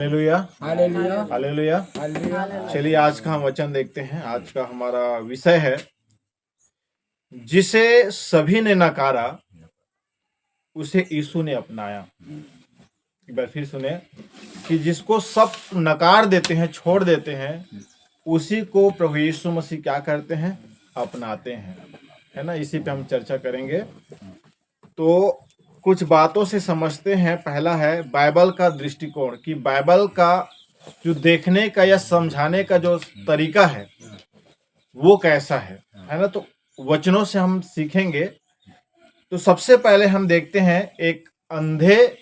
Hallelujah hallelujah hallelujah. Hallelujah. चलिए आज का हम वचन देखते हैं। आज का हमारा विषय है, जिसे सभी ने नकारा उसे यीशु ने अपनाया। एक बार फिर सुने कि जिसको सब नकार देते हैं, छोड़ देते हैं, उसी को प्रभु यीशु मसीह क्या करते हैं? अपनाते हैं, है ना। इसी पे हम चर्चा करेंगे। तो कुछ बातों से समझते हैं। पहला है बाइबल का दृष्टिकोण, कि बाइबल का जो देखने का या समझाने का जो तरीका है वो कैसा है ना। तो वचनों से हम सीखेंगे। तो सबसे पहले हम देखते हैं एक अंधे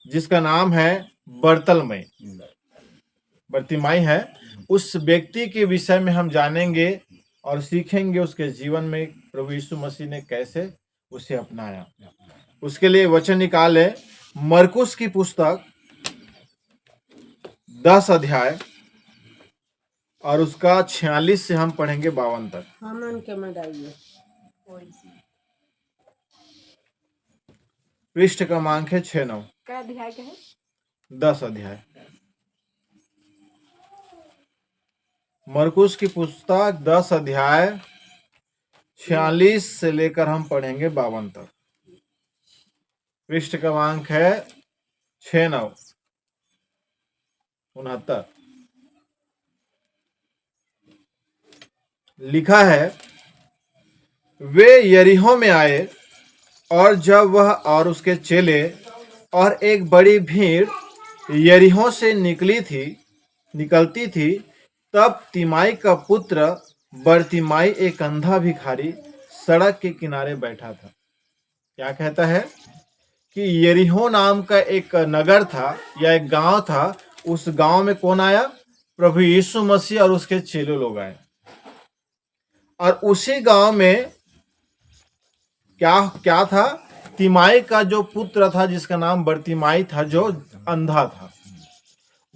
जिसका नाम है बर्तिमाई है। उस व्यक्ति के विषय में हम जानेंगे और सीखेंगे उसके जीवन में प्रभु यीशु मसीह ने कैसे उसे अपनाया। उसके लिए वचन निकाले मरकुस की पुस्तक 10 अध्याय और उसका 46 से हम पढ़ेंगे 52 तक। पृष्ठ क्रमांक है 6-9। क्या अध्याय का है? 10 अध्याय मरकुस की पुस्तक 10 अध्याय 46 से लेकर हम पढ़ेंगे 52 तक। पृष्ठ क्रमांक है 6-9 69। लिखा है, वे यरीहो में आए और जब वह और उसके चेले और एक बड़ी भीड़ यरीहो से निकलती थी, तब तिमाई का पुत्र बर्तिमाई एक अंधा भिखारी सड़क के किनारे बैठा था। क्या कहता है कि यरीहो नाम का एक नगर था या एक गांव था। उस गांव में कौन आया? प्रभु यीशु मसीह और उसके चेले लोग आए। और उसी गांव में क्या था? तिमाई का जो पुत्र था जिसका नाम बर्तिमाई था, जो अंधा था।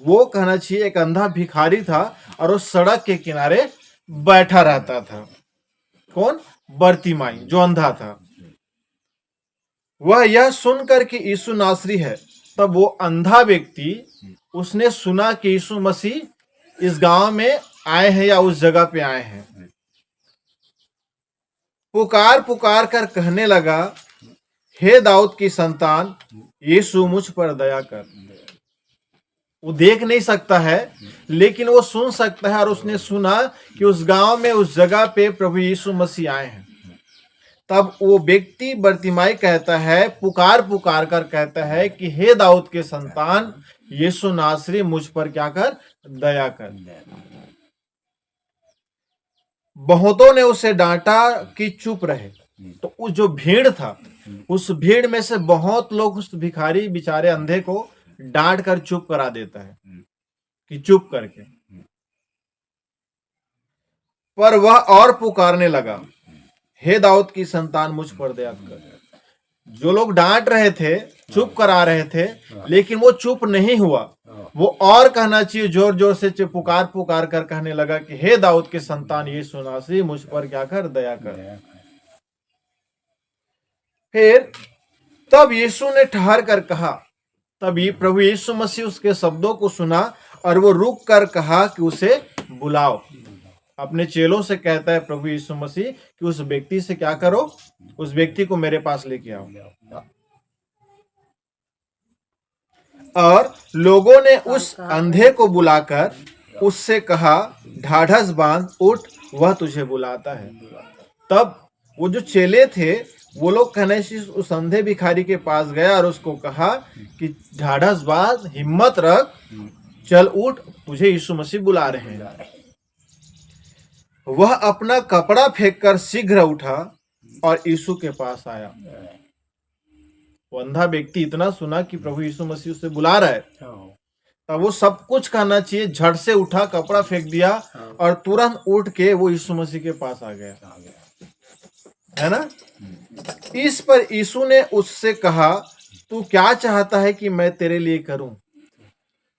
वो कहना चाहिए एक अंधा भिखारी था और वो सड़क के किनारे बैठा रहता था। कौन? बर्तिमाई, जो अंधा था। वह यह सुनकर कि यीशु नासरी है, तब वो अंधा व्यक्ति उसने सुना कि यीशु मसीह इस गांव में आए हैं या उस जगह पे आए हैं। पुकार पुकार कर कहने लगा, हे दाऊद की संतान, यीशु मुझ पर दया कर। वो देख नहीं सकता है लेकिन वो सुन सकता है। और उसने सुना कि उस गांव में उस जगह पे प्रभु यीशु मसीह आए हैं। तब वो व्यक्ति बर्तिमाई कहता है, पुकार पुकार कर कहता है कि हे दाऊद के संतान, यीशु नासरी मुझ पर क्या कर? दया कर। बहुतों ने उसे डांटा कि चुप रहे। तो उस जो भीड़ था, उस भीड़ में से बहुत लोग उस भिखारी बेचारे अंधे को डांट कर चुप करा देता है कि चुप करके। पर वह और पुकारने लगा, हे दाऊद की संतान मुझ पर दया कर। जो लोग डांट रहे थे, चुप करा रहे थे, लेकिन वो चुप नहीं हुआ। वो और कहना चाहिए जोर जोर से पुकार पुकार कर कहने लगा कि हे दाऊद के संतान यीशु नासरी मुझ पर क्या कर? दया कर। फिर तब यीशु ने ठहर कर कहा, तभी प्रभु यीशु मसीह उसके शब्दों को सुना और वो रुक कर कहा कि उसे बुलाओ। अपने चेलों से कहता है प्रभु यीशु मसीह कि उस व्यक्ति से क्या करो? उस व्यक्ति को मेरे पास लेके आओ। और लोगों ने उस अंधे को बुलाकर उससे कहा, ढाढ़स बांध, उठ, वह तुझे बुलाता है। तब वो जो चेले थे वो लोग कहने से उस अंधे भिखारी के पास गया और उसको कहा कि ढाढ़स बांध, हिम्मत रख, चल उठ, तुझे यीशु मसीह बुला रहे हैं। वह अपना कपड़ा फेंककर शीघ्र उठा और यीशु के पास आया। वो अंधा व्यक्ति इतना सुना कि प्रभु यीशु मसीह उसे बुला रहा है, तब वो सब कुछ करना चाहिए, झट से उठा, कपड़ा फेंक दिया और तुरंत उठ के वो यीशु मसीह के पास आ गया, है ना। इस पर यीशु ने उससे कहा, तू क्या चाहता है कि मैं तेरे लिए करूं?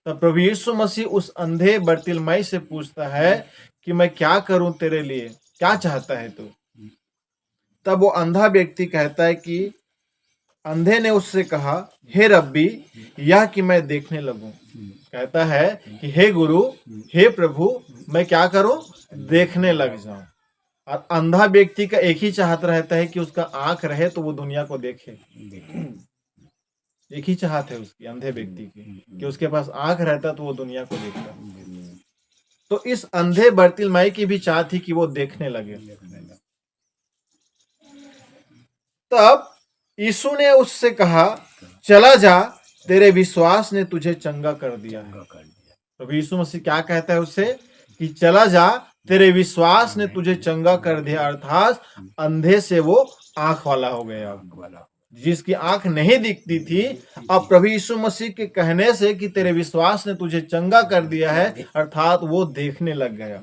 तब प्रभु यीशु मसीह उस अंधे बर्तिमाई से पूछता है कि मैं क्या करूं तेरे लिए, क्या चाहता है तू? तब वो अंधा व्यक्ति कहता है कि अंधे ने उससे कहा, हे रब्बी, यह कि मैं देखने लगूं। कहता है कि हे गुरु, हे प्रभु, मैं क्या करूं? देखने लग जाऊं। और अंधा व्यक्ति का एक ही चाहत रहता है कि उसका आंख रहे तो वो दुनिया को देखे। एक ही चाहत है उसकी, अंधे व्यक्ति की, कि उसके पास आंख रहता तो वो दुनिया को देखता। तो इस अंधे बर्तिलमाई की भी चाहत थी कि वो देखने लगे। तब यीशु ने उससे कहा, चला जा, तेरे विश्वास ने तुझे चंगा कर दिया है। तो यीशु मसीह क्या कहता है उससे? कि चला जा, तेरे विश्वास ने तुझे चंगा कर दिया। अर्थात अंधे से वो आंख वाला हो गया। जिसकी आंख नहीं दिखती थी, अब प्रभु यीशु मसीह के कहने से कि तेरे विश्वास ने तुझे चंगा कर दिया है, अर्थात वो देखने लग गया।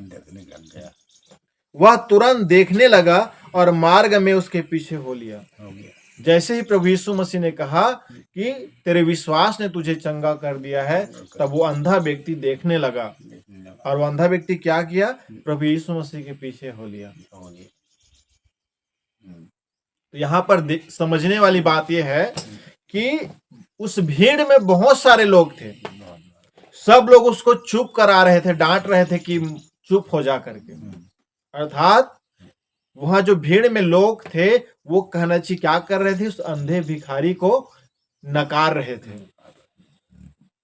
वह तुरंत देखने लगा और मार्ग में उसके पीछे हो लिया। जैसे ही प्रभु यीशु मसीह ने कहा कि तेरे विश्वास ने तुझे चंगा कर दिया है, तब वो अंधा व्यक्ति देखने लगा। और वो अंधा व्यक्ति क्या किया? प्रभु यीशु मसीह के पीछे हो लिया। तो यहाँ पर समझने वाली बात यह है कि उस भीड़ में बहुत सारे लोग थे। सब लोग उसको चुप करा रहे थे, डांट रहे थे कि चुप हो जा करके। अर्थात वहां जो भीड़ में लोग थे वो कहना चाहिए क्या कर रहे थे? उस अंधे भिखारी को नकार रहे थे।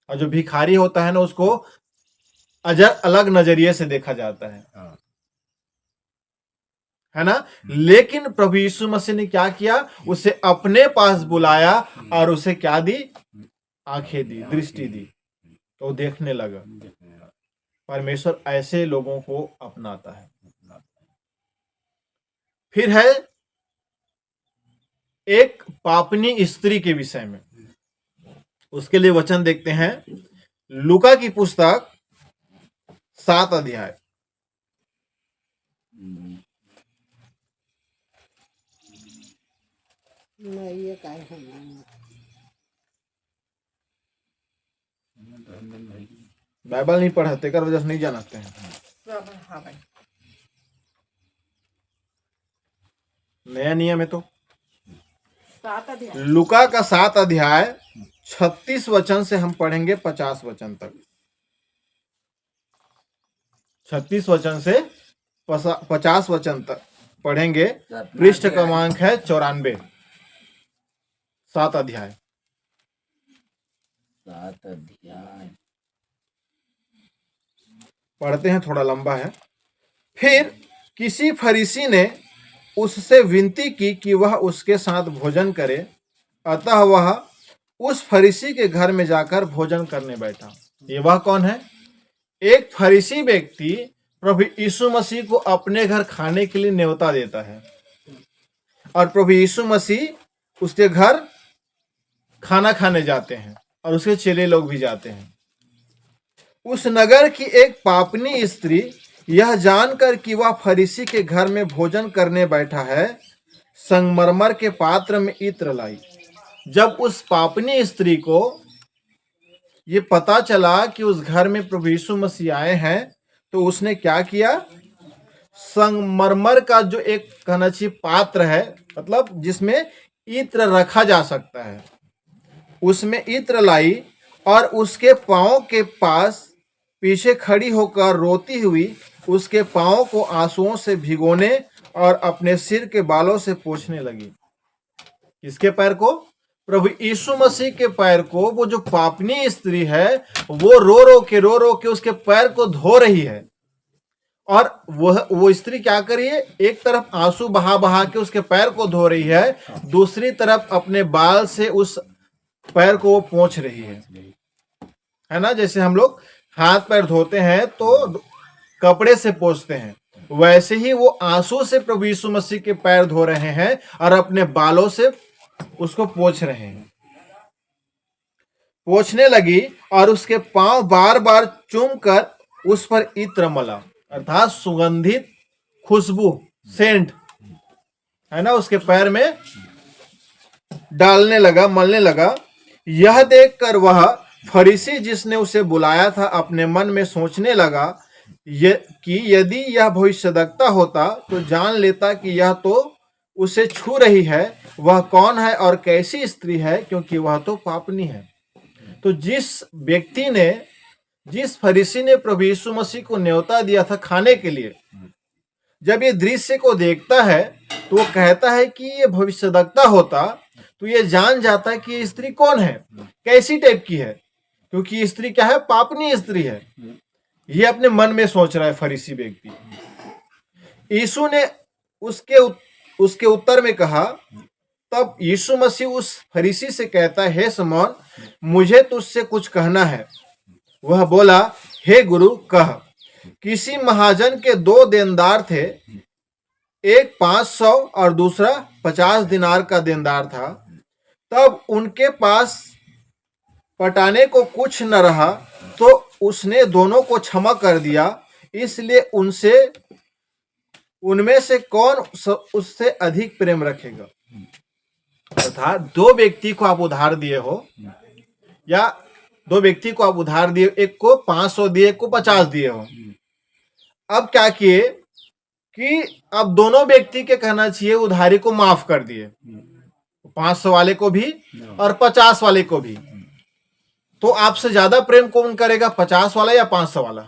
और जो भिखारी होता है ना, उसको अलग नजरिए से देखा जाता है ना। लेकिन प्रभु यीशु मसीह ने क्या किया? उसे अपने पास बुलाया और उसे क्या दी? आंखें दी, दृष्टि दी, तो देखने लगा। परमेश्वर ऐसे लोगों को अपनाता है। फिर है एक पापनी स्त्री के विषय में। उसके लिए वचन देखते हैं, लूका की पुस्तक 7 अध्याय। बाइबल नहीं पढ़ते कर वजह से नहीं जानते हैं। नया नियम है तो लूका का 7 अध्याय 36 वचन से हम पढ़ेंगे 50 वचन तक। 36 वचन से 50 वचन तक पढ़ेंगे। पृष्ठ क्रमांक है 94। 7 अध्याय। पढ़ते हैं, थोड़ा लंबा है। फिर किसी फरीसी ने उससे विनती की कि वह उसके साथ भोजन करे। अतः वह उस फरीसी के घर में जाकर भोजन करने बैठा। ये वह कौन है? एक फरीसी व्यक्ति प्रभु यीशु मसीह को अपने घर खाने के लिए न्योता देता है और प्रभु यीशु मसीह उसके घर खाना खाने जाते हैं और उसके चेले लोग भी जाते हैं। उस नगर की एक पापनी स्त्री यह जानकर कि वह फरीसी के घर में भोजन करने बैठा है, संगमरमर के पात्र में इत्र लाई। जब उस पापनी स्त्री को ये पता चला कि उस घर में प्रभु यीशु मसीह आए हैं, तो उसने क्या किया? संगमरमर का जो एक कहना चाहिए पात्र है, मतलब जिसमें इत्र रखा जा सकता है, उसमें इत्र लाई और उसके पांव के पास पीछे खड़ी होकर रोती हुई उसके पांव को आंसुओं से भिगोने और अपने सिर के बालों से पोंछने लगी। किसके पैर को? प्रभु यीशु मसीह के पैर को। वो जो पापनी स्त्री है वो रो रो के उसके पैर को धो रही है। और वो स्त्री क्या कर रही है? एक तरफ आंसू बहा के उसके पैर को धो रही है, दूसरी तरफ अपने बाल से उस पैर को वो पोंछ रही है ना। जैसे हम लोग हाथ पैर धोते हैं तो कपड़े से पोंछते हैं, वैसे ही वो आंसू से प्रभु यीशु मसीह के पैर धो रहे हैं और अपने बालों से उसको पोंछ रहे हैं। पोंछने लगी और उसके पांव बार बार चूमकर उस पर इत्र मला, अर्थात सुगंधित खुशबू, सेंट है ना, उसके पैर में डालने लगा, मलने लगा। यह देखकर वह फरीसी जिसने उसे बुलाया था अपने मन में सोचने लगा कि यदि यह भविष्यद्वक्ता होता तो जान लेता कि यह तो उसे छू रही है वह कौन है और कैसी स्त्री है, क्योंकि वह तो पापनी है। तो जिस फरीसी ने प्रभु यीशु मसीह को न्योता दिया था खाने के लिए, जब ये दृश्य को देखता है तो वो कहता है कि ये भविष्यद्वक्ता होता तो ये जान जाता है कि ये स्त्री कौन है, कैसी टाइप की है, क्योंकि ये स्त्री क्या है, पापनी स्त्री है। ये अपने मन में सोच रहा है फरीसी व्यक्ति। यीशु ने उसके उत्तर में कहा, तब यीशु मसीह उस फरीसी से कहता है, हे शमौन, मुझे तुझसे कुछ कहना है। वह बोला, हे गुरु, कह। किसी महाजन के 2 देनदार थे, एक 500 और दूसरा 50 दिनार का देनदार था। तब उनके पास पटाने को कुछ न रहा तो उसने दोनों को क्षमा कर दिया। इसलिए उनमें से कौन उससे अधिक प्रेम रखेगा? अर्थात 2 व्यक्ति को आप उधार दिए हो, या 2 व्यक्ति को आप उधार दिए, एक को 500 दिए, एक को 50 दिए हो। अब क्या किए कि अब दोनों व्यक्ति के कहना चाहिए उधारी को माफ कर दिए, 500 वाले को भी और 50 वाले को भी। तो आपसे ज्यादा प्रेम कौन करेगा, 50 वाला या 500 वाला?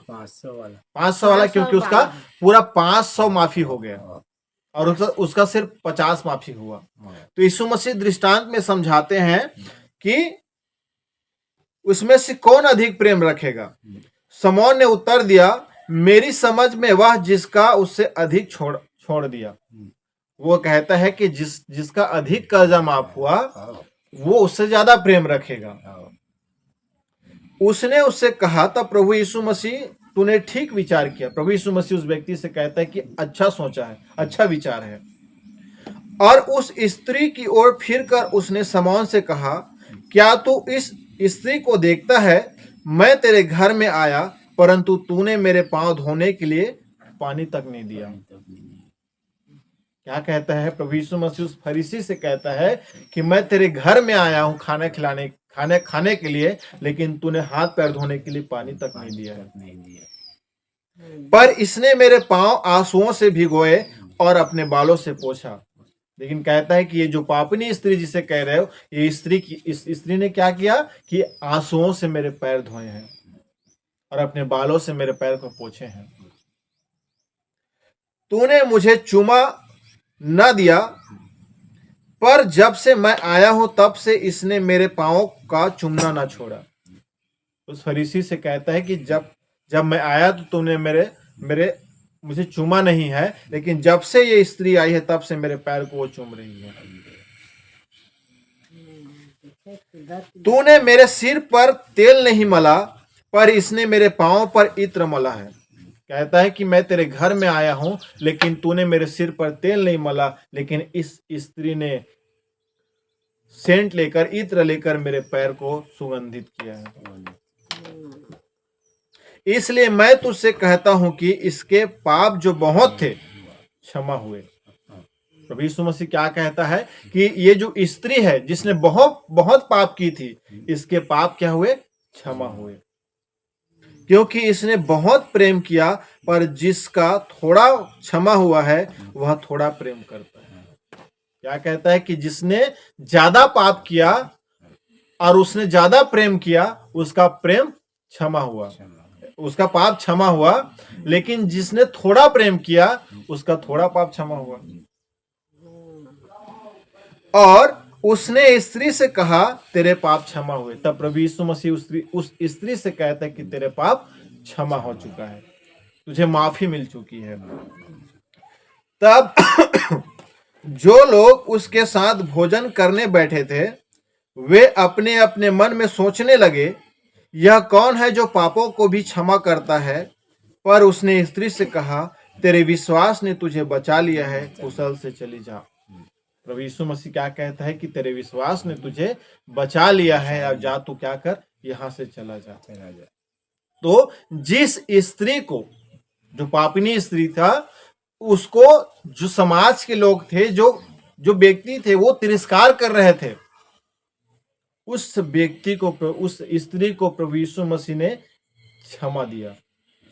500 वाला, क्योंकि उसका पूरा 500 माफी हो गया और उसका सिर्फ 50 माफी हुआ। तो यीशु मसीह दृष्टांत में समझाते हैं कि उसमें से कौन अधिक प्रेम रखेगा। शमौन ने उत्तर दिया, मेरी समझ में वह जिसका उससे अधिक छोड़ दिया। वो कहता है कि जिसका अधिक कर्जा माफ हुआ वो उससे ज्यादा प्रेम रखेगा। उसने उससे कहा, तब प्रभु यीशु मसीह, तूने ठीक विचार किया। प्रभु यीशु मसीह उस व्यक्ति से कहता है कि अच्छा सोचा है, अच्छा विचार है। और उस स्त्री की ओर फिरकर उसने शमौन से कहा, क्या तू इस स्त्री को देखता है? मैं तेरे घर में आया, परंतु तूने मेरे पांव धोने के लिए पानी तक नहीं दिया। क्या कहता है प्रभु यीशु मसीह उस फरीसी से? कहता है कि मैं तेरे घर में आया हूं खाने के लिए, लेकिन तूने हाथ पैर धोने के लिए पानी तक नहीं दिया है। पर इसने मेरे पांव आंसुओं से भिगोए और अपने बालों से पोंछा। लेकिन कहता है कि ये जो पापनी स्त्री जिसे कह रहे हो, ये इस स्त्री ने क्या किया कि आंसुओं से मेरे पैर धोए हैं और अपने बालों से मेरे पैर को पोंछे हैं। तूने मुझे चूमा न दिया, पर जब से मैं आया हूं तब से इसने मेरे पांव का चूमना न छोड़ा। उस फरीसी से कहता है कि जब मैं आया तो तूने मुझे चूमा नहीं है, लेकिन जब से ये स्त्री आई है तब से मेरे पैर को वो चूम रही है। तूने मेरे सिर पर तेल नहीं मला, पर इसने मेरे पांव पर इत्र मला है। कहता है कि मैं तेरे घर में आया हूं, लेकिन तूने मेरे सिर पर तेल नहीं मला, लेकिन इस स्त्री ने सेंट लेकर, इत्र लेकर मेरे पैर को सुगंधित किया है। इसलिए मैं तुझसे कहता हूं कि इसके पाप जो बहुत थे क्षमा हुए। प्रभु यीशु मसीह क्या कहता है कि ये जो स्त्री है जिसने बहुत बहुत पाप की थी, इसके पाप क्या हुए? क्षमा हुए, क्योंकि इसने बहुत प्रेम किया। पर जिसका थोड़ा क्षमा हुआ है वह थोड़ा प्रेम करता है। क्या कहता है कि जिसने ज्यादा पाप किया और उसने ज्यादा प्रेम किया, उसका प्रेम क्षमा हुआ, उसका पाप क्षमा हुआ। लेकिन जिसने थोड़ा प्रेम किया, उसका थोड़ा पाप क्षमा हुआ। और उसने स्त्री से कहा, तेरे पाप क्षमा हुए। तब प्रभु यीशु मसीह उस स्त्री से कहता है कि तेरे पाप क्षमा हो चुका है, तुझे माफी मिल चुकी है। तब जो लोग उसके साथ भोजन करने बैठे थे वे अपने अपने मन में सोचने लगे, यह कौन है जो पापों को भी क्षमा करता है? पर उसने स्त्री से कहा, तेरे विश्वास ने तुझे बचा लिया है, कुशल से चली जा। प्रभु यीशु मसीह क्या कहता है कि तेरे विश्वास ने तुझे बचा लिया है, अब जा तू क्या कर, यहां से चला जा। तो जिस स्त्री को, जो पापिनी स्त्री था, उसको जो समाज के लोग थे, जो व्यक्ति थे, वो तिरस्कार कर रहे थे, उस व्यक्ति को, उस स्त्री को प्रभु यीशु मसीह ने क्षमा दिया,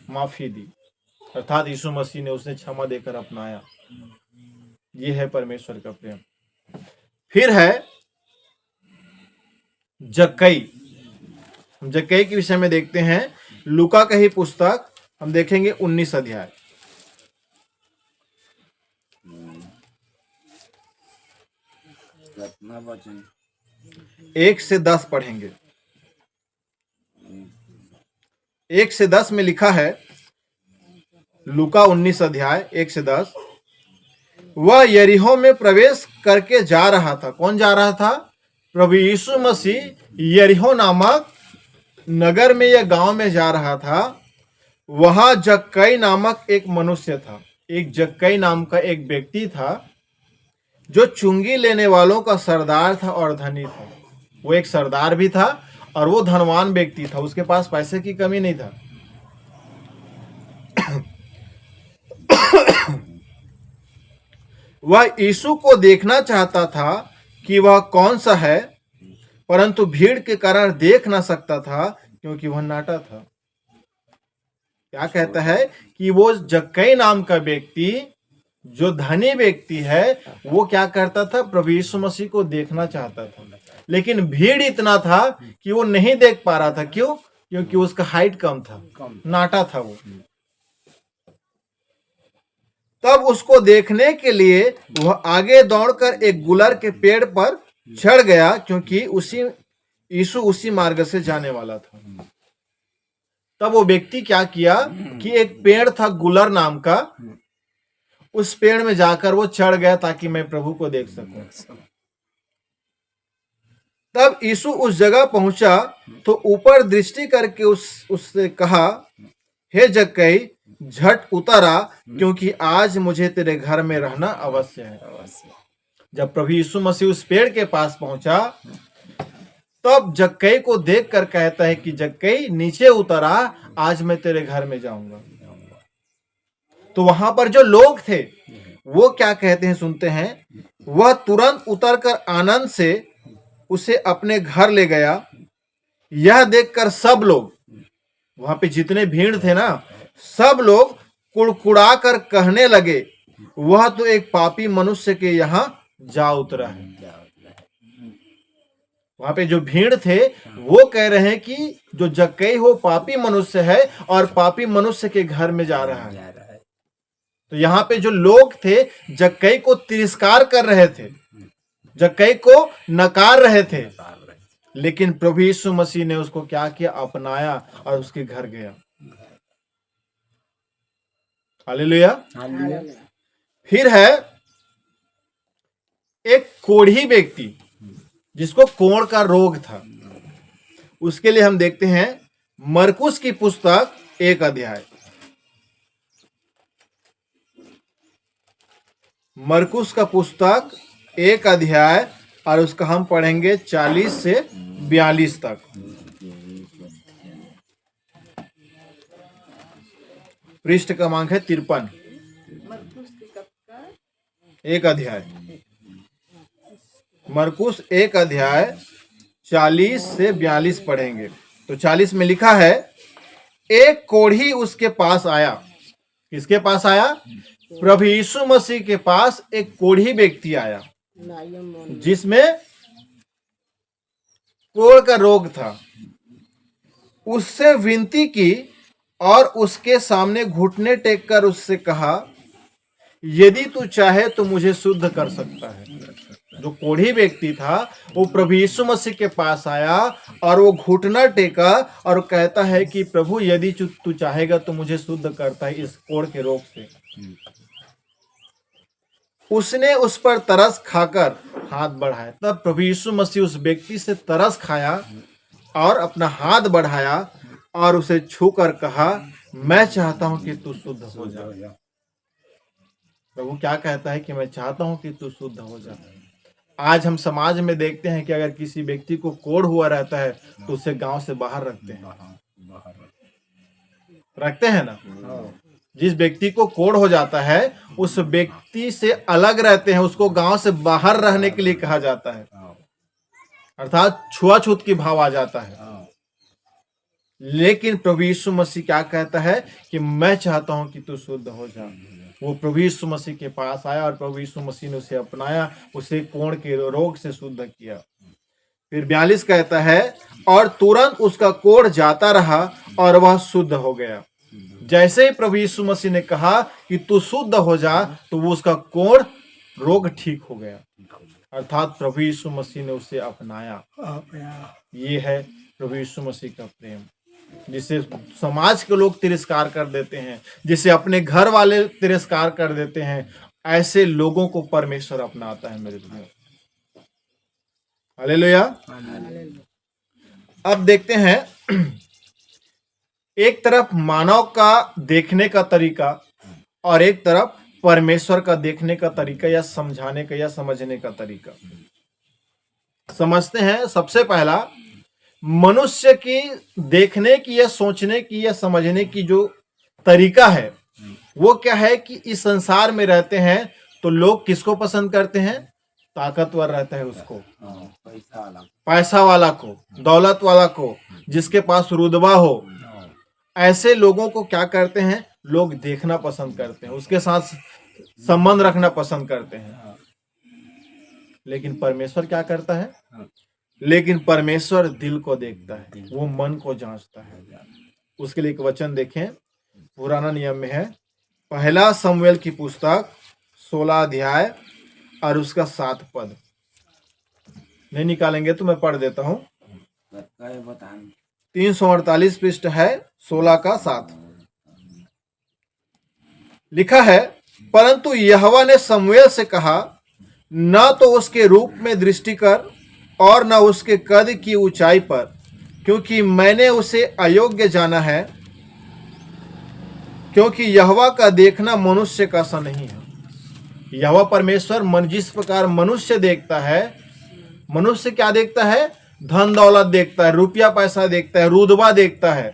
माफी दी। अर्थात यीशु मसीह ने उसे क्षमा देकर अपनाया। ये है परमेश्वर का प्रेम। फिर है जक्कई। हम जक्कई के विषय में देखते हैं, लूका का ही पुस्तक हम देखेंगे 19 अध्याय। 1 से 10 पढ़ेंगे। 1 से 10 में लिखा है, लूका 19 अध्याय 1 से 10, वह यरीहो में प्रवेश करके जा रहा था। कौन जा रहा था? प्रभु यीशु मसीह यरीहो नामक नगर में या गांव में जा रहा था। वहां जक्कई नामक एक मनुष्य था। एक जक्कई नाम का एक व्यक्ति था जो चुंगी लेने वालों का सरदार था और धनी था। वो एक सरदार भी था और वो धनवान व्यक्ति था, उसके पास पैसे की कमी नहीं था। वह यीशु को देखना चाहता था कि वह कौन सा है, परंतु भीड़ के कारण देख ना सकता था क्योंकि वह नाटा था। क्या कहता है कि वो जक्कई नाम का व्यक्ति जो धनी व्यक्ति है, वो क्या करता था? प्रभु यीशु मसीह को देखना चाहता था, लेकिन भीड़ इतना था कि वो नहीं देख पा रहा था। क्यों? क्योंकि उसका हाइट कम था, नाटा था वो। तब उसको देखने के लिए वह आगे दौड़कर एक गुलर के पेड़ पर चढ़ गया, क्योंकि यीशु उसी मार्ग से जाने वाला था। तब वो व्यक्ति क्या किया कि एक पेड़ था गुलर नाम का, उस पेड़ में जाकर वो चढ़ गया ताकि मैं प्रभु को देख सकूं। तब यीशु उस जगह पहुंचा तो ऊपर दृष्टि करके उससे कहा, हे जक्कई, झट उतर आ, क्योंकि आज मुझे तेरे घर में रहना अवश्य है। जब प्रभु यीशु मसीह उस पेड़ के पास पहुंचा, तब जक्कई को देखकर कहता है कि जक्कई नीचे उतर आ, आज मैं तेरे घर में जाऊंगा। तो वहां पर जो लोग थे वो क्या कहते हैं, सुनते हैं। वह तुरंत उतरकर आनंद से उसे अपने घर ले गया। यह देखकर सब लोग, वहां पे जितने भीड़ थे ना, सब लोग कुड़कुड़ा कर कहने लगे, वह तो एक पापी मनुष्य के यहाँ जा उतरा है। वहां पे जो भीड़ थे वो कह रहे हैं कि जो जक्कई हो पापी मनुष्य है और पापी मनुष्य के घर में जा रहा है। तो यहाँ पे जो लोग थे जक्कई को तिरस्कार कर रहे थे, जक्कई को नकार रहे थे, लेकिन प्रभु यीशु मसीह ने उसको क्या किया? अपनाया और उसके घर गया। हालेलुया। फिर है एक कोढ़ी व्यक्ति जिसको कोढ़ का रोग था। उसके लिए हम देखते हैं मरकुस की पुस्तक 1 अध्याय। मरकुस का पुस्तक 1 अध्याय और उसका हम पढ़ेंगे 40 से 42 तक। पृष्ठ क्रमांक है 53। 1 अध्याय, मरकुस 1 अध्याय 40 से 42 पढ़ेंगे। तो 40 में लिखा है, एक कोढ़ी उसके पास आया। किसके पास आया? प्रभु यीशु मसीह के पास एक कोढ़ी व्यक्ति आया जिसमें कोढ़ का रोग था। उससे विनती की और उसके सामने घुटने टेक कर उससे कहा, यदि तू चाहे तो मुझे शुद्ध कर सकता है। जो कोढ़ी व्यक्ति था वो प्रभु यीशु मसीह के पास आया और वो घुटना टेका और कहता है कि प्रभु यदि तू चाहेगा तो मुझे शुद्ध करता है इस कोढ़ के रोग से। उसने उस पर तरस खाकर हाथ बढ़ाया। तब प्रभु यीशु मसीह उस व्यक्ति से तरस खाया और अपना हाथ बढ़ाया और उसे छूकर कहा, मैं चाहता हूं कि तू शुद्ध हो जा। प्रभु क्या कहता है कि मैं चाहता हूं कि तू शुद्ध हो जा। आज हम समाज में देखते हैं कि अगर किसी व्यक्ति को कोढ़ हुआ रहता है तो उसे गांव से बाहर रखते हैं ना। जिस व्यक्ति को कोढ़ हो जाता है उस व्यक्ति से अलग रहते हैं, उसको गांव से बाहर रहने के लिए कहा जाता है, अर्थात छुआछूत की भाव आ जाता है। लेकिन प्रभु यीशु मसीह क्या कहता है कि मैं चाहता हूं कि तू शुद्ध हो जा। वो प्रभु यीशु मसीह के पास आया और प्रभु यीशु मसीह ने उसे अपनाया, उसे कोढ़ के रोग से शुद्ध किया। फिर 42 कहता है, और तुरंत उसका कोढ़ जाता रहा और वह शुद्ध हो गया। जैसे ही प्रभु यीशु मसीह ने कहा कि तू शुद्ध हो जा, तो वो उसका कोढ़ रोग ठीक हो गया, अर्थात प्रभु यीशु मसीह ने उसे अपनाया। ये है प्रभु यीशु मसीह का प्रेम, जिसे समाज के लोग तिरस्कार कर देते हैं, जिसे अपने घर वाले तिरस्कार कर देते हैं, ऐसे लोगों को परमेश्वर अपनाता है मेरे भाई। हालेलुया। अब देखते हैं, एक तरफ मानव का देखने का तरीका और एक तरफ परमेश्वर का देखने का तरीका या समझाने का या समझने का तरीका। समझते हैं। सबसे पहला, मनुष्य की देखने की या सोचने की या समझने की जो तरीका है वो क्या है कि इस संसार में रहते हैं तो लोग किसको पसंद करते हैं? ताकतवर रहता है उसको, पैसा वाला को, दौलत वाला को, जिसके पास रुतबा हो, ऐसे लोगों को क्या करते हैं? लोग देखना पसंद करते हैं, उसके साथ संबंध रखना पसंद करते हैं। लेकिन परमेश्वर क्या करता है? लेकिन परमेश्वर दिल को देखता है, वो मन को जांचता है। उसके लिए एक वचन देखें, पुराना नियम में है, पहला शमूएल की पुस्तक 16 अध्याय और उसका 7 पद। नहीं निकालेंगे तो मैं पढ़ देता हूं। 348 पृष्ठ है, 16 का 7 लिखा है, परंतु यहोवा ने शमूएल से कहा, न तो उसके रूप में दृष्टि कर और न उसके कद की ऊंचाई पर, क्योंकि मैंने उसे अयोग्य जाना है, क्योंकि यहोवा का देखना मनुष्य का सा नहीं है। यहोवा परमेश्वर मन जिस प्रकार मनुष्य देखता है, मनुष्य क्या देखता है? धन दौलत देखता है, रुपया पैसा देखता है, रुतबा देखता है।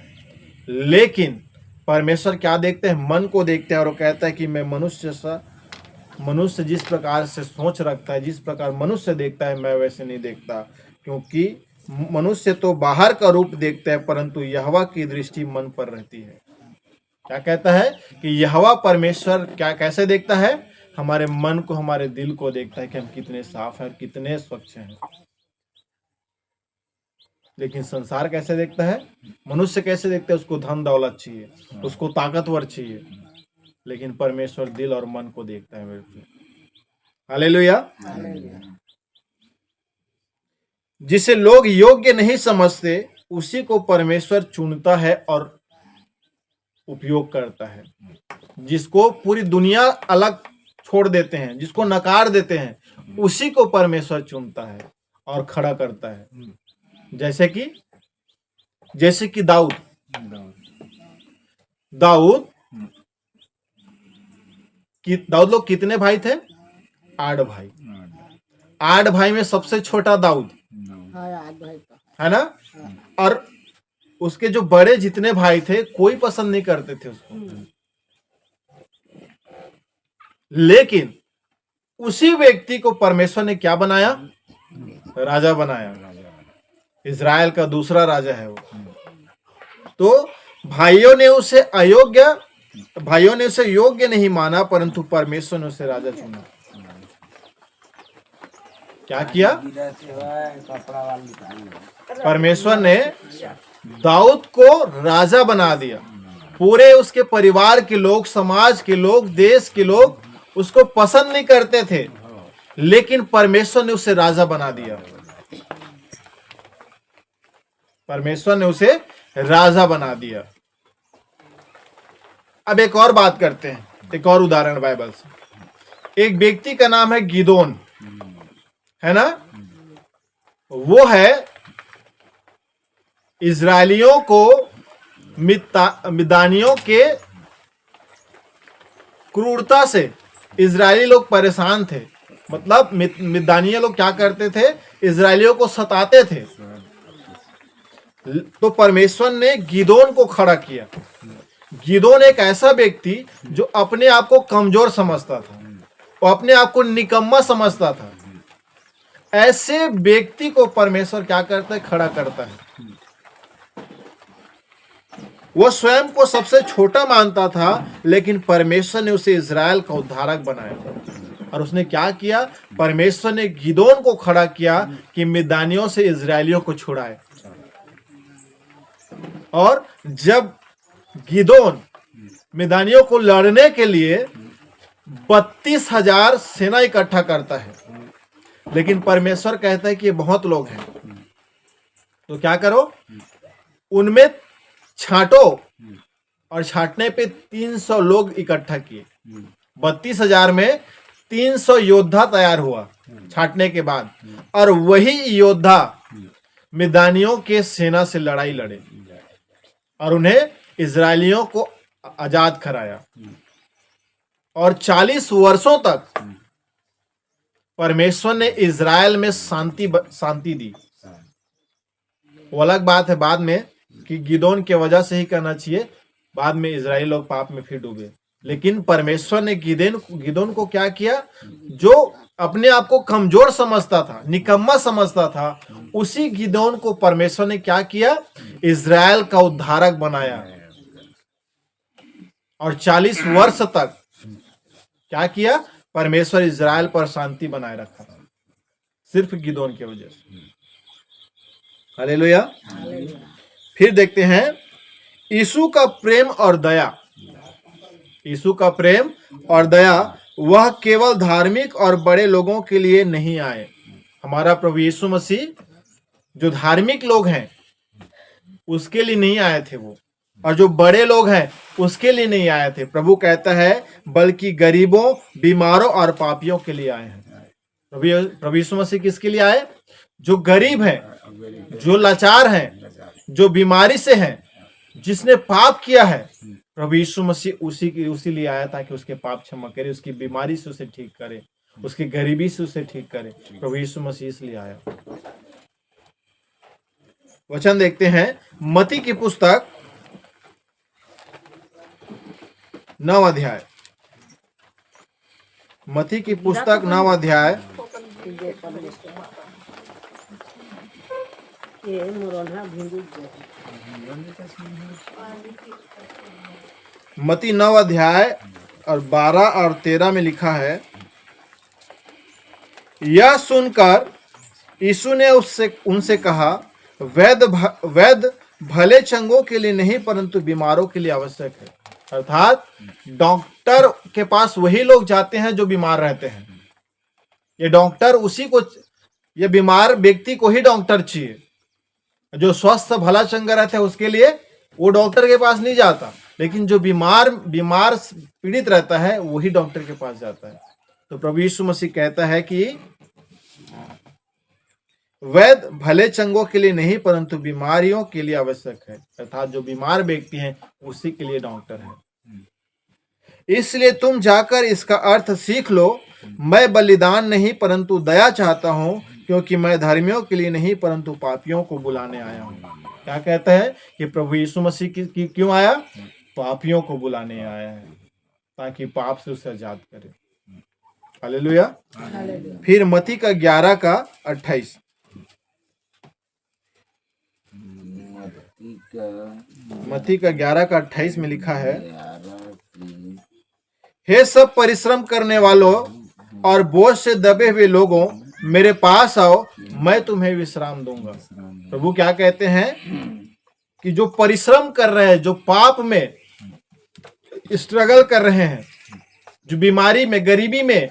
लेकिन परमेश्वर क्या देखते हैं? मन को देखते हैं। और वो कहता है कि मैं मनुष्य जिस प्रकार से सोच रखता है, जिस प्रकार मनुष्य देखता है, मैं वैसे नहीं देखता, क्योंकि मनुष्य तो बाहर का रूप देखता है, परंतु यहोवा की दृष्टि मन पर रहती है। क्या कहता है कि यहोवा परमेश्वर क्या कैसे देखता है? हमारे मन को, हमारे दिल को देखता है कि हम कितने साफ हैं, कितने स्वच्छ हैं। लेकिन संसार कैसे देखता है? मनुष्य कैसे देखता है? उसको धन दौलत चाहिए, उसको ताकतवर चाहिए। लेकिन परमेश्वर दिल और मन को देखता है मेरे को। हालेलुया। जिसे लोग योग्य नहीं समझते, उसी को परमेश्वर चुनता है और उपयोग करता है। जिसको पूरी दुनिया अलग छोड़ देते हैं, जिसको नकार देते हैं, उसी को परमेश्वर चुनता है और खड़ा करता है। जैसे कि दाऊद लोग कितने भाई थे? 8 भाई। 8 भाई में सबसे छोटा दाऊद है ना। और उसके जो बड़े जितने भाई थे, कोई पसंद नहीं करते थे उसको। लेकिन उसी व्यक्ति को परमेश्वर ने क्या बनाया? राजा बनाया। इजराइल का दूसरा राजा है वो। तो भाइयों ने उसे योग्य नहीं माना, परंतु परमेश्वर ने उसे राजा चुना। क्या किया? परमेश्वर ने दाऊद को राजा बना दिया। पूरे उसके परिवार के लोग, समाज के लोग, देश के लोग उसको पसंद नहीं करते थे, लेकिन परमेश्वर ने उसे राजा बना दिया। परमेश्वर ने उसे राजा बना दिया। अब एक और बात करते हैं, एक और उदाहरण बाइबल से। एक व्यक्ति का नाम है गिदोन, है ना। वो है इजरायलियों को मिदानियों के क्रूरता से इजरायली लोग परेशान थे। मतलब मिदानिया लोग क्या करते थे? इजरायलियों को सताते थे। तो परमेश्वर ने गिदोन को खड़ा किया। गिदोन एक ऐसा व्यक्ति जो अपने आप को कमजोर समझता था और अपने आप को निकम्मा समझता था। ऐसे व्यक्ति को परमेश्वर क्या करता है? खड़ा करता है। वो स्वयं को सबसे छोटा मानता था, लेकिन परमेश्वर ने उसे इज़राइल का उद्धारक बनाया। और उसने क्या किया? परमेश्वर ने गिदोन को खड़ा किया कि मिद्यानियों से इज़राइलियों को छुड़ाए। और जब गिदोन मिद्यानियों को लड़ने के लिए 32,000 सेना इकट्ठा करता है, लेकिन परमेश्वर कहता है कि ये बहुत लोग हैं, तो क्या करो, उनमें छांटो। और छांटने पे 300 लोग इकट्ठा किए। 32,000 में 300 योद्धा तैयार हुआ छांटने के बाद, और वही योद्धा मिद्यानियों के सेना से लड़ाई लड़े और उन्हें इजरायलियों को आजाद कराया। और 40 वर्षों तक परमेश्वर ने इजराइल में शांति दी। वो अलग बात है बाद में कि गिदोन के वजह से ही करना चाहिए, बाद में इजराइल लोग पाप में फिर डूबे। लेकिन परमेश्वर ने गिदोन को क्या किया? जो अपने आप को कमजोर समझता था, निकम्मा समझता था, उसी गिदोन को परमेश्वर ने क्या किया? इजराइल का उद्धारक बनाया। और 40 वर्ष तक क्या किया? परमेश्वर इजराइल पर शांति बनाए रखा, सिर्फ गिदोन की वजह से। हालेलुया। फिर देखते हैं यीशु का प्रेम और दया। यीशु का प्रेम और दया, वह केवल धार्मिक और बड़े लोगों के लिए नहीं आए। हमारा प्रभु यीशु मसीह जो धार्मिक लोग हैं उसके लिए नहीं आए थे वो, और जो बड़े लोग हैं उसके लिए नहीं आए थे। प्रभु कहता है बल्कि गरीबों, बीमारों और पापियों के लिए आए हैं। प्रभु यीशु मसीह किसके लिए आए? जो गरीब हैं, जो लाचार हैं, जो बीमारी से हैं, जिसने पाप किया है, प्रभु यीशु मसीह उसी लिए आया ताकि उसके पाप क्षमा करे, उसकी बीमारी से उसे ठीक करे, उसकी गरीबी से उसे ठीक करे। प्रभु यीशु मसीह इसलिए आया। वचन देखते हैं मत्ती की पुस्तक 9 अध्याय। मत्ती की पुस्तक 9 अध्याय मत्ती 9 अध्याय और 12 और 13 में लिखा है, यह सुनकर यीशु ने उनसे कहा, वैद भले चंगों के लिए नहीं परंतु बीमारों के लिए आवश्यक है। अर्थात डॉक्टर के पास वही लोग जाते हैं जो बीमार रहते हैं। ये डॉक्टर ये बीमार व्यक्ति को ही डॉक्टर चाहिए। जो स्वस्थ भला चंगा रहता है उसके लिए वो डॉक्टर के पास नहीं जाता, लेकिन जो बीमार पीड़ित रहता है वही डॉक्टर के पास जाता है। तो प्रभु यीशु मसीह कहता है कि वैद भले चंगों के लिए नहीं परंतु बीमारियों के लिए आवश्यक है। अर्थात जो बीमार व्यक्ति हैं उसी के लिए डॉक्टर है। इसलिए तुम जाकर इसका अर्थ सीख लो, मैं बलिदान नहीं परंतु दया चाहता हूं, क्योंकि मैं धर्मियों के लिए नहीं परंतु पापियों को बुलाने आया हूं। क्या कहता है कि प्रभु यीशु मसीह की क्यों आया? पापियों को बुलाने आया है ताकि पाप से उसे आजाद करे। हालेलुया। फिर मत्ती का 11 का 28। मत्ती का 11 का 28 में लिखा है, हे सब परिश्रम करने वालों और बोझ से दबे हुए लोगों, मेरे पास आओ, मैं तुम्हें विश्राम दूंगा। प्रभु क्या कहते हैं कि जो परिश्रम कर रहे हैं, जो पाप में स्ट्रगल कर रहे हैं, जो बीमारी में, गरीबी में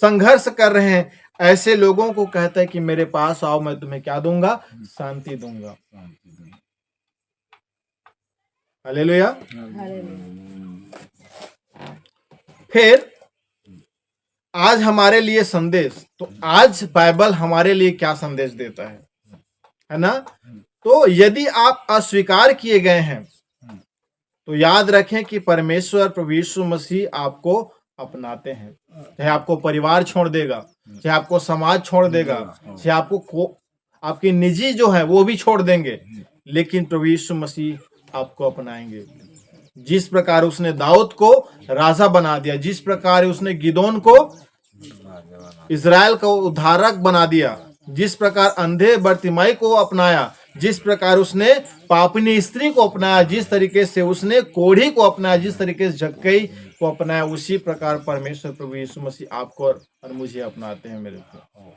संघर्ष कर रहे हैं, ऐसे लोगों को कहता है कि मेरे पास आओ, मैं तुम्हें क्या दूंगा? शांति दूंगा। हालेलुया। फिर आज हमारे लिए संदेश, तो आज बाइबल हमारे लिए क्या संदेश देता है ना? तो यदि आप अस्वीकार किए गए हैं तो याद रखें कि परमेश्वर प्रभु यीशु मसीह आपको अपनाते हैं। चाहे आपको परिवार छोड़ देगा, चाहे आपको समाज छोड़ देगा, चाहे आपकी निजी जो है वो भी छोड़ देंगे, लेकिन प्रभु यीशु मसीह आपको अपनाएंगे। जिस प्रकार उसने दाऊद को राजा बना दिया, जिस प्रकार उसने गिदोन को इजराइल का उद्धारक बना दिया, जिस प्रकार अंधे बर्तिमाई को अपनाया, जिस प्रकार उसने पापनी स्त्री को अपनाया, जिस तरीके से उसने कोढ़ी को अपनाया, जिस तरीके से जक्कई को अपनाया, उसी प्रकार परमेश्वर प्रभु यीशु मसीह आपको और मुझे अपनाते हैं। मेरे को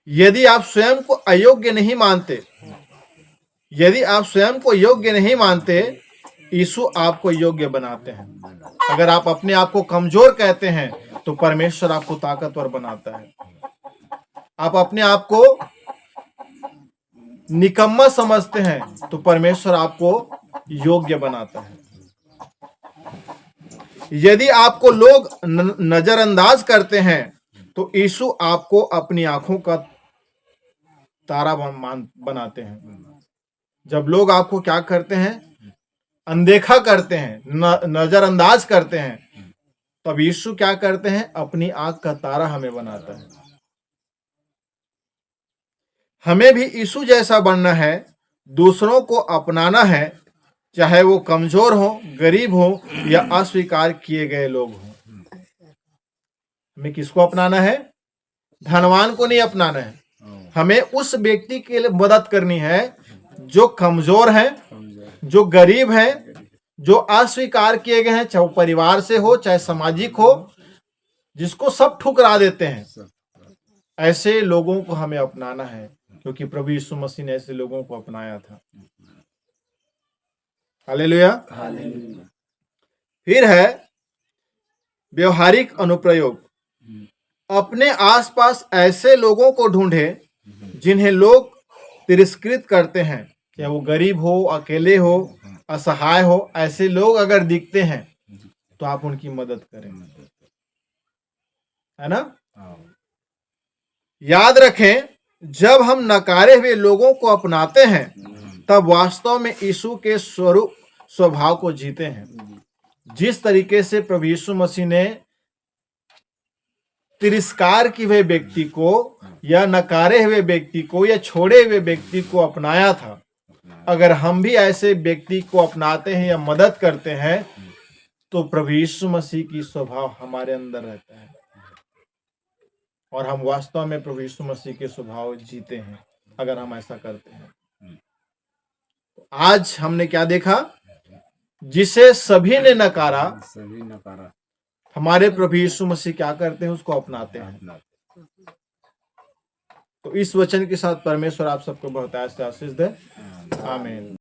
यदि आप स्वयं को अयोग्य नहीं मानते, यदि आप स्वयं को योग्य नहीं मानते, यीशु आपको योग्य बनाते हैं। अगर आप अपने आप को कमजोर कहते हैं तो परमेश्वर आपको ताकतवर बनाता है। आप अपने आप को निकम्मा समझते हैं तो परमेश्वर आपको योग्य बनाता है। यदि आपको लोग नजरअंदाज करते हैं तो यीशु आपको अपनी आंखों का तारा बनाते हैं। जब लोग आपको क्या करते हैं, अनदेखा करते हैं, नजरअंदाज करते हैं, तब यीशु क्या करते हैं, अपनी आंख का तारा हमें बनाता है। हमें भी यीशु जैसा बनना है, दूसरों को अपनाना है, चाहे वो कमजोर हो, गरीब हो या अस्वीकार किए गए लोग हो। हमें किसको अपनाना है? धनवान को नहीं अपनाना है। हमें उस व्यक्ति के लिए मदद करनी है जो कमजोर है, जो गरीब है, जो अस्वीकार किए गए हैं, चाहे वो परिवार से हो, चाहे सामाजिक हो, जिसको सब ठुकरा देते हैं। ऐसे लोगों को हमें अपनाना है, क्योंकि प्रभु यीशु मसीह ने ऐसे लोगों को अपनाया था। हालेलुया। फिर है व्यवहारिक अनुप्रयोग। अपने आसपास ऐसे लोगों को ढूंढे जिन्हें लोग तिरस्कृत करते हैं, चाहे वो गरीब हो, अकेले हो, असहाय हो। ऐसे लोग अगर दिखते हैं तो आप उनकी मदद करें, है ना। याद रखें, जब हम नकारे हुए लोगों को अपनाते हैं तब वास्तव में यीशु के स्वरूप स्वभाव को जीते हैं। जिस तरीके से प्रभु यीशु मसीह ने तिरस्कार किए हुए व्यक्ति को या नकारे हुए व्यक्ति को या छोड़े हुए व्यक्ति को अपनाया था, अगर हम भी ऐसे व्यक्ति को अपनाते हैं या मदद करते हैं तो प्रभु यीशु मसीह की स्वभाव हमारे अंदर रहता है और हम वास्तव में प्रभु यीशु मसीह के स्वभाव जीते हैं अगर हम ऐसा करते हैं। आज हमने क्या देखा? जिसे सभी ने नकारा, हमारे प्रभु यीशु मसीह क्या करते हैं? उसको अपनाते हैं। तो इस वचन के साथ परमेश्वर आप सबको बहुत आशीष दे। आमीन।